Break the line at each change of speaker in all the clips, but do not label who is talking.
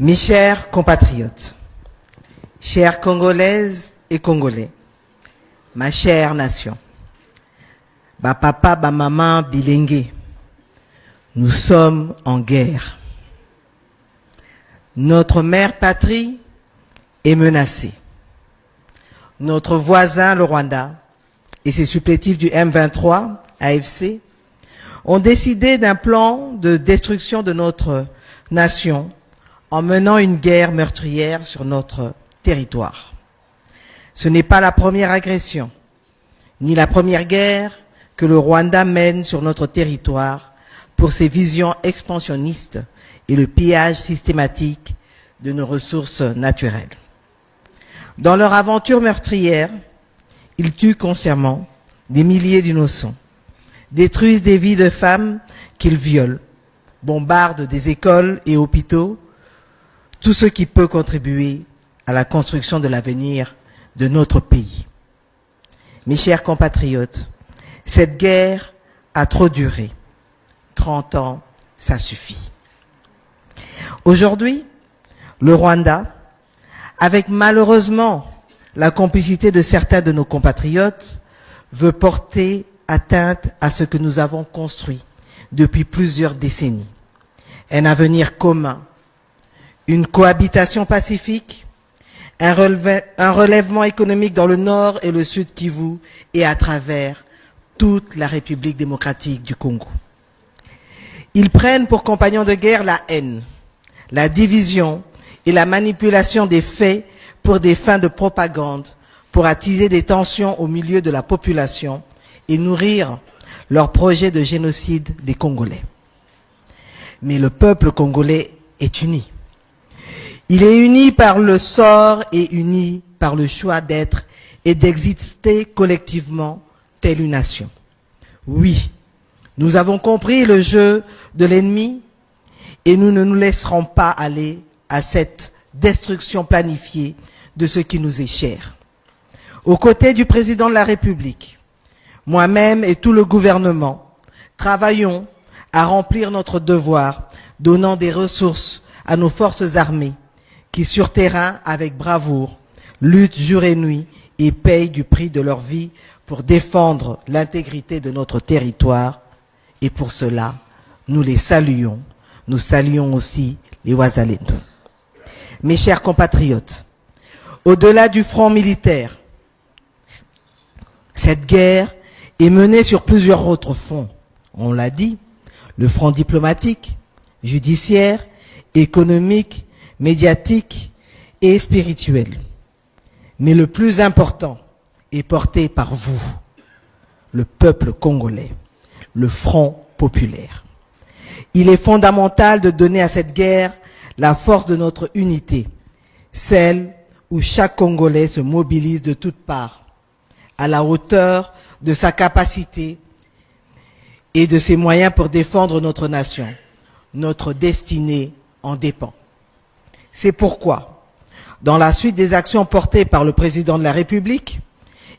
Mes chers compatriotes, chères Congolaises et Congolais, ma chère nation, ba papa, ba maman, bilingue, nous sommes en guerre. Notre mère patrie est menacée. Notre voisin, le Rwanda, et ses supplétifs du M23, AFC, ont décidé d'un plan de destruction de notre nation en menant une guerre meurtrière sur notre territoire. Ce n'est pas la première agression, ni la première guerre que le Rwanda mène sur notre territoire pour ses visions expansionnistes et le pillage systématique de nos ressources naturelles. Dans leur aventure meurtrière, ils tuent consciemment des milliers d'innocents, détruisent des vies de femmes qu'ils violent, bombardent des écoles et hôpitaux, tout ce qui peut contribuer à la construction de l'avenir de notre pays. Mes chers compatriotes, cette guerre a trop duré. 30 ans, ça suffit. Aujourd'hui, le Rwanda, avec malheureusement la complicité de certains de nos compatriotes, veut porter atteinte à ce que nous avons construit depuis plusieurs décennies. Un avenir commun, une cohabitation pacifique, un relèvement économique dans le nord et le sud Kivu et à travers toute la République démocratique du Congo. Ils prennent pour compagnons de guerre la haine, la division et la manipulation des faits pour des fins de propagande, pour attiser des tensions au milieu de la population et nourrir leur projet de génocide des Congolais. Mais le peuple congolais est uni. Il est uni par le sort et uni par le choix d'être et d'exister collectivement telle une nation. Oui, nous avons compris le jeu de l'ennemi et nous ne nous laisserons pas aller à cette destruction planifiée de ce qui nous est cher. Aux côtés du président de la République, moi-même et tout le gouvernement, travaillons à remplir notre devoir, donnant des ressources à nos forces armées qui, sur terrain, avec bravoure, luttent jour et nuit et payent du prix de leur vie pour défendre l'intégrité de notre territoire. Et pour cela, nous les saluons. Nous saluons aussi les Wazalendo. Mes chers compatriotes, au-delà du front militaire, cette guerre est menée sur plusieurs autres fronts. On l'a dit, le front diplomatique, judiciaire, économique, médiatique et spirituel. Mais le plus important est porté par vous, le peuple congolais, le Front populaire. Il est fondamental de donner à cette guerre la force de notre unité, celle où chaque Congolais se mobilise de toutes parts, à la hauteur de sa capacité et de ses moyens pour défendre notre nation. Notre destinée en dépend. C'est pourquoi, dans la suite des actions portées par le président de la République,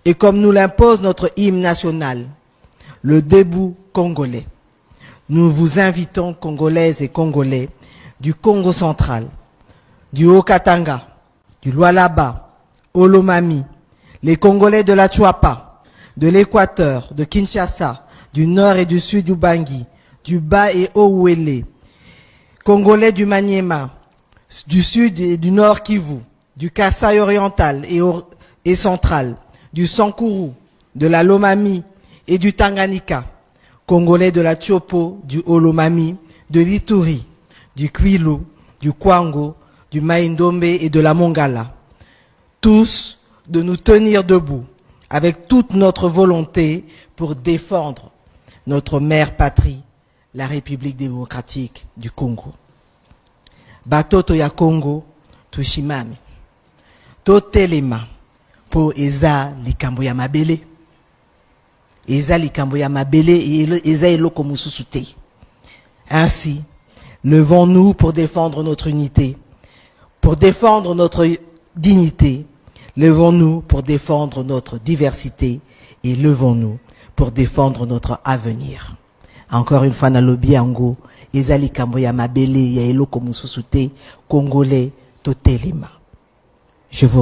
et comme nous l'impose notre hymne national, le debout congolais, nous vous invitons, Congolaises et Congolais, du Congo central, du Haut-Katanga, du Lualaba, Olomami, les Congolais de la Chuapa, de l'Équateur, de Kinshasa, du nord et du sud du Bangui, du Bas et Haut-Ouélé, Congolais du Maniema, du sud et du nord Kivu, du Kasaï oriental et central, du Sankuru, de la Lomami et du Tanganyika, Congolais de la Tchopo, du Olomami, de l'Ituri, du Kwilu, du Kwango, du Maïndombe et de la Mongala. Tous de nous tenir debout avec toute notre volonté pour défendre notre mère patrie, la République démocratique du Congo. Batoto ya Congo, tushimame. Totelema po eza likambo ya mabele. Eza likambo ya mabele et eza eloko mususu te. Ainsi, levons-nous pour défendre notre unité, pour défendre notre dignité. Levons-nous pour défendre notre diversité et levons-nous pour défendre notre avenir. Encore une fois, na lobi yango, ezali kambo ya mabele, ya eloko mususu te, congolais, totelema. Je vous remercie.